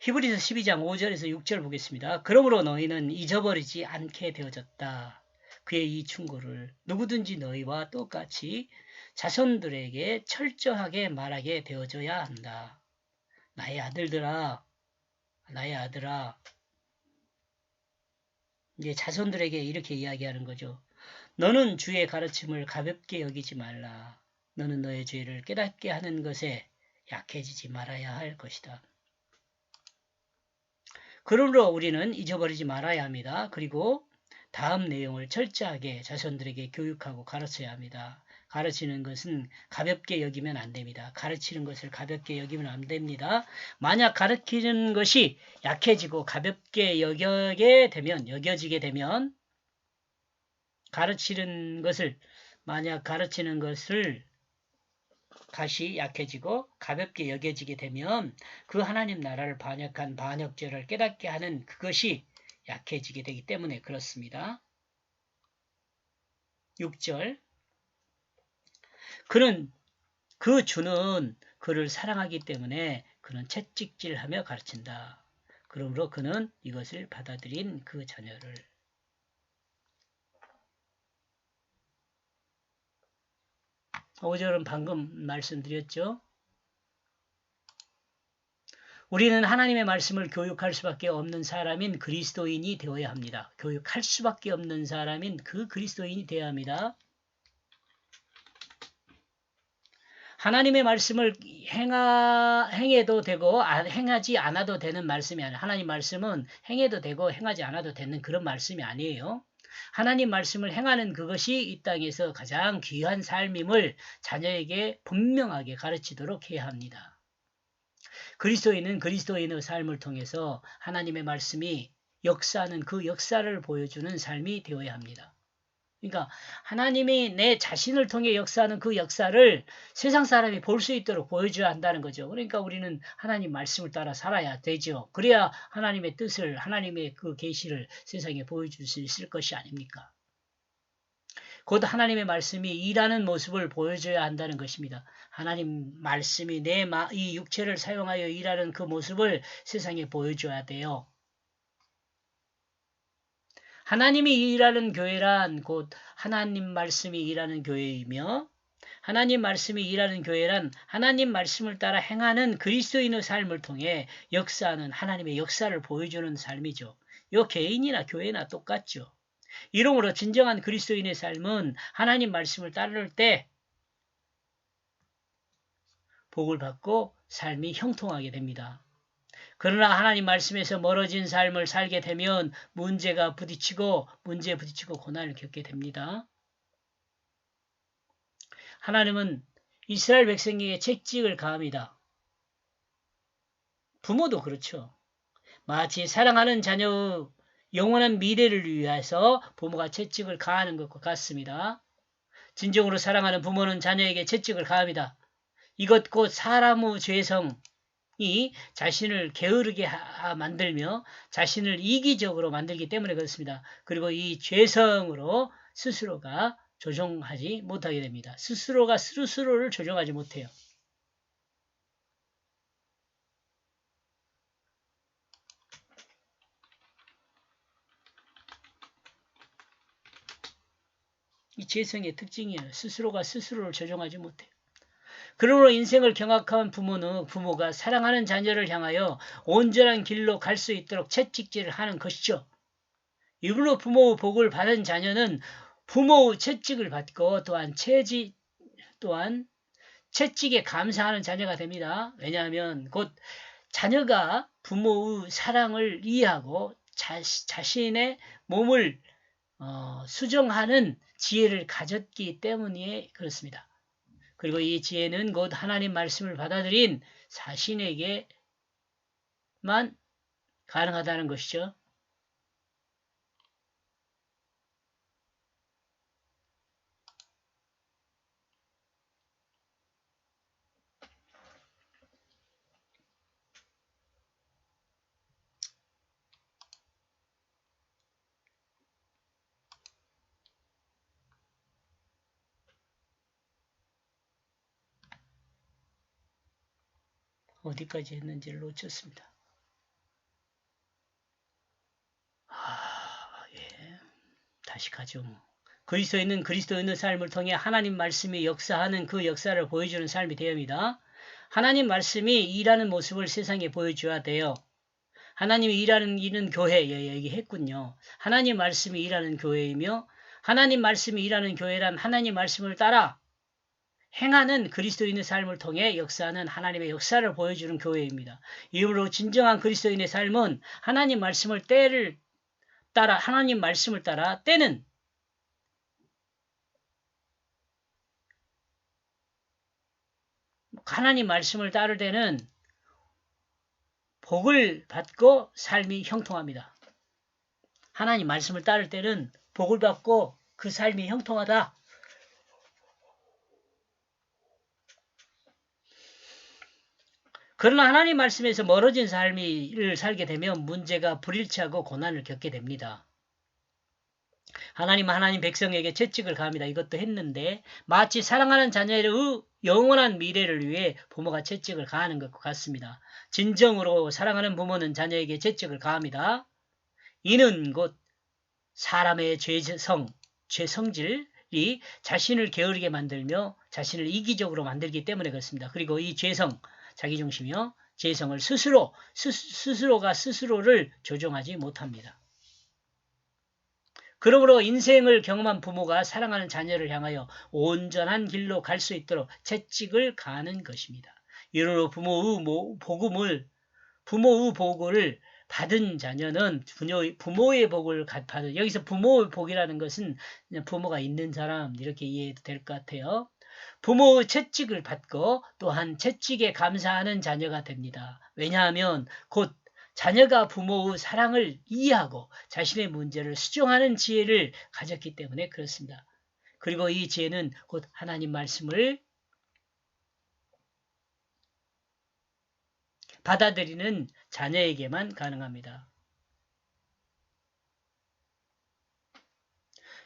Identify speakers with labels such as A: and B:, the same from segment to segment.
A: 히브리서 12장 5절에서 6절 보겠습니다. 그러므로 너희는 잊어버리지 않게 되어졌다. 그의 이 충고를 누구든지 너희와 똑같이 자손들에게 철저하게 말하게 되어져야 한다. 나의 아들들아, 나의 아들아. 이제 자손들에게 이렇게 이야기하는 거죠. 너는 주의 가르침을 가볍게 여기지 말라. 너는 너의 죄를 깨닫게 하는 것에 약해지지 말아야 할 것이다. 그러므로 우리는 잊어버리지 말아야 합니다. 그리고 다음 내용을 철저하게 자손들에게 교육하고 가르쳐야 합니다. 가르치는 것은 가볍게 여기면 안 됩니다. 가르치는 것을 가볍게 여기면 안 됩니다. 만약 가르치는 것이 약해지고 가볍게 여겨지게 되면 만약 가르치는 것을 다시 약해지고 가볍게 여겨지게 되면 그 하나님 나라를 반역한 반역죄를 깨닫게 하는 그것이 약해지게 되기 때문에 그렇습니다. 6절 그 주는 그를 사랑하기 때문에 그는 채찍질하며 가르친다. 그러므로 그는 이것을 받아들인 그 자녀를 5절은 방금 말씀드렸죠. 우리는 하나님의 말씀을 교육할 수밖에 없는 사람인 그리스도인이 되어야 합니다. 교육할 수밖에 없는 사람인 그 그리스도인이 되어야 합니다. 하나님의 말씀을 행해도 되고 행하지 않아도 되는 말씀이 아니에요. 하나님 말씀은 행해도 되고 행하지 않아도 되는 그런 말씀이 아니에요. 하나님 말씀을 행하는 그것이 이 땅에서 가장 귀한 삶임을 자녀에게 분명하게 가르치도록 해야 합니다. 그리스도인은 그리스도인의 삶을 통해서 하나님의 말씀이 역사하는 그 역사를 보여주는 삶이 되어야 합니다. 그러니까 하나님이 내 자신을 통해 역사하는 그 역사를 세상 사람이 볼 수 있도록 보여줘야 한다는 거죠. 그러니까 우리는 하나님 말씀을 따라 살아야 되죠. 그래야 하나님의 뜻을, 하나님의 그 계시를 세상에 보여줄 수 있을 것이 아닙니까? 곧 하나님의 말씀이 일하는 모습을 보여줘야 한다는 것입니다. 하나님 말씀이 이 육체를 사용하여 일하는 그 모습을 세상에 보여줘야 돼요. 하나님이 일하는 교회란 곧 하나님 말씀이 일하는 교회이며 하나님 말씀이 일하는 교회란 하나님 말씀을 따라 행하는 그리스도인의 삶을 통해 역사하는 하나님의 역사를 보여주는 삶이죠. 이 개인이나 교회나 똑같죠. 이러므로 진정한 그리스도인의 삶은 하나님 말씀을 따를 때 복을 받고 삶이 형통하게 됩니다. 그러나 하나님 말씀에서 멀어진 삶을 살게 되면 문제에 부딪히고 고난을 겪게 됩니다. 하나님은 이스라엘 백성에게 채찍을 가합니다. 부모도 그렇죠. 마치 사랑하는 자녀의 영원한 미래를 위해서 부모가 채찍을 가하는 것과 같습니다. 진정으로 사랑하는 부모는 자녀에게 채찍을 가합니다. 이것 곧 사람의 죄성이 자신을 게으르게 만들며 자신을 이기적으로 만들기 때문에 그렇습니다. 그리고 이 죄성으로 스스로가 조정하지 못하게 됩니다. 스스로가 스스로를 조정하지 못해요. 이 죄성의 특징이에요. 스스로가 스스로를 조정하지 못해요. 그러므로 인생을 경악한 부모가 사랑하는 자녀를 향하여 온전한 길로 갈 수 있도록 채찍질을 하는 것이죠. 이걸로 부모의 복을 받은 자녀는 부모의 채찍을 받고 또한 채찍에 감사하는 자녀가 됩니다. 왜냐하면 곧 자녀가 부모의 사랑을 이해하고 자신의 몸을 수정하는 지혜를 가졌기 때문에 그렇습니다. 그리고 이 지혜는 곧 하나님 말씀을 받아들인 자신에게만 가능하다는 것이죠. 어디까지 했는지를 놓쳤습니다. 자식하죠. 그리스도인의 삶을 통해 하나님 말씀이 역사하는 그 역사를 보여주는 삶이 되어야 합니다. 하나님 말씀이 일하는 모습을 세상에 보여줘야 돼요. 하나님이 일하는 일은 교회 얘기했군요. 하나님 말씀이 일하는 교회이며 하나님 말씀이 일하는 교회란 하나님 말씀을 따라 행하는 그리스도인의 삶을 통해 역사하는 하나님의 역사를 보여주는 교회입니다. 이후로 진정한 그리스도인의 삶은 하나님 말씀을 따라 때는 하나님 말씀을 따를 때는 복을 받고 삶이 형통합니다. 하나님 말씀을 따를 때는 복을 받고 그 삶이 형통하다. 그러나 하나님 말씀에서 멀어진 삶을 살게 되면 문제가 불일치하고 고난을 겪게 됩니다. 하나님은 하나님 백성에게 채찍을 가합니다. 이것도 했는데 마치 사랑하는 자녀의 영원한 미래를 위해 부모가 채찍을 가하는 것과 같습니다. 진정으로 사랑하는 부모는 자녀에게 채찍을 가합니다. 이는 곧 사람의 죄성질이 자신을 게으르게 만들며 자신을 이기적으로 만들기 때문에 그렇습니다. 그리고 이 자기중심이요. 죄성을 스스로가 스스로를 조종하지 못합니다. 그러므로 인생을 경험한 부모가 사랑하는 자녀를 향하여 온전한 길로 갈 수 있도록 채찍을 가하는 것입니다. 이러로 부모의 복을 받은 자녀는 부모의 복을 받은, 여기서 부모의 복이라는 것은 부모가 있는 사람 이렇게 이해해도 될 것 같아요. 부모의 채찍을 받고 또한 채찍에 감사하는 자녀가 됩니다. 왜냐하면 곧 자녀가 부모의 사랑을 이해하고 자신의 문제를 수정하는 지혜를 가졌기 때문에 그렇습니다. 그리고 이 지혜는 곧 하나님 말씀을 받아들이는 자녀에게만 가능합니다.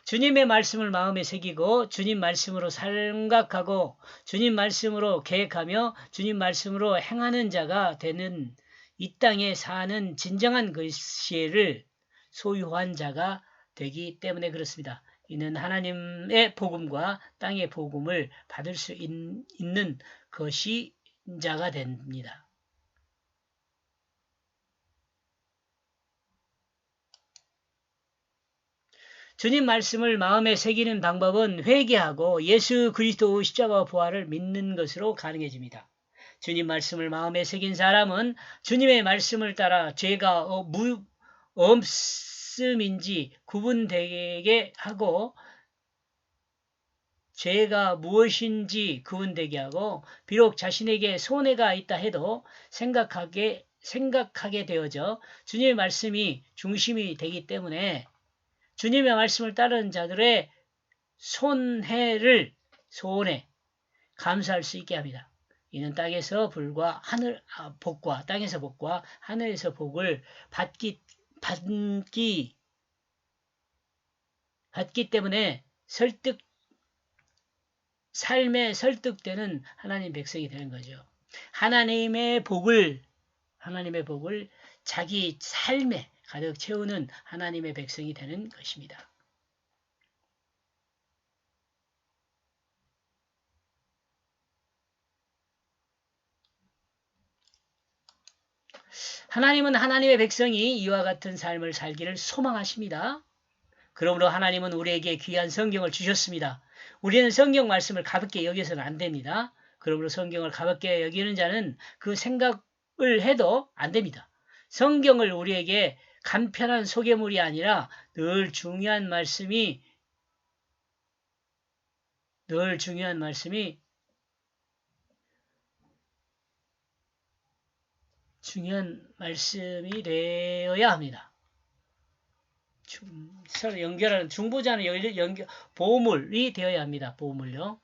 A: 주님의 말씀을 마음에 새기고 주님 말씀으로 생각하고 주님 말씀으로 계획하며 주님 말씀으로 행하는 자가 되는 이 땅에 사는 진정한 그리스도를 소유한 자가 되기 때문에 그렇습니다. 이는 하나님의 복음과 땅의 복음을 받을 수 있는 것이 자가 됩니다. 주님 말씀을 마음에 새기는 방법은 회개하고 예수 그리스도 십자가 부활을 믿는 것으로 가능해집니다. 주님 말씀을 마음에 새긴 사람은 주님의 말씀을 따라 죄가 없음인지 구분되게 하고 죄가 무엇인지 구분되게 하고 비록 자신에게 손해가 있다 해도 생각하게 되어져 주님의 말씀이 중심이 되기 때문에 주님의 말씀을 따르는 자들의 손해 감사할 수 있게 합니다. 이는 땅에서 복과 땅에서 복과 하늘에서 복을 받기 때문에 삶에 설득되는 하나님 백성이 되는 거죠. 하나님의 복을 자기 삶에 가득 채우는 하나님의 백성이 되는 것입니다. 하나님은 하나님의 백성이 이와 같은 삶을 살기를 소망하십니다. 그러므로 하나님은 우리에게 귀한 성경을 주셨습니다. 우리는 성경 말씀을 가볍게 여겨서는 안 됩니다. 그러므로 성경을 가볍게 여기는 자는 그 생각을 해도 안 됩니다. 성경을 우리에게 간편한 소개물이 아니라 늘 중요한 말씀이 되어야 합니다. 서로 연결하는 중보자는 보물이 되어야 합니다. 보물요.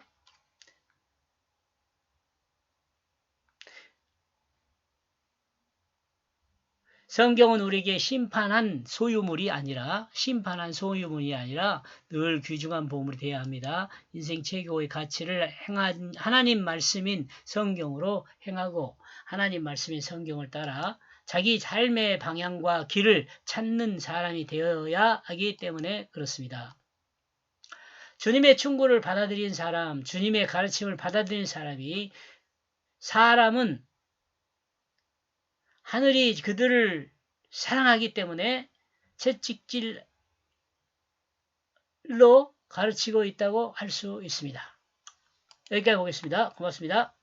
A: 성경은 우리에게 심판한 소유물이 아니라 늘 귀중한 보물이 되어야 합니다. 인생 최고의 가치를 하나님 말씀인 성경으로 행하고 하나님 말씀인 성경을 따라 자기 삶의 방향과 길을 찾는 사람이 되어야 하기 때문에 그렇습니다. 주님의 충고를 받아들인 사람, 주님의 가르침을 받아들인 사람은 하늘이 그들을 사랑하기 때문에 채찍질로 가르치고 있다고 할 수 있습니다. 여기까지 보겠습니다. 고맙습니다.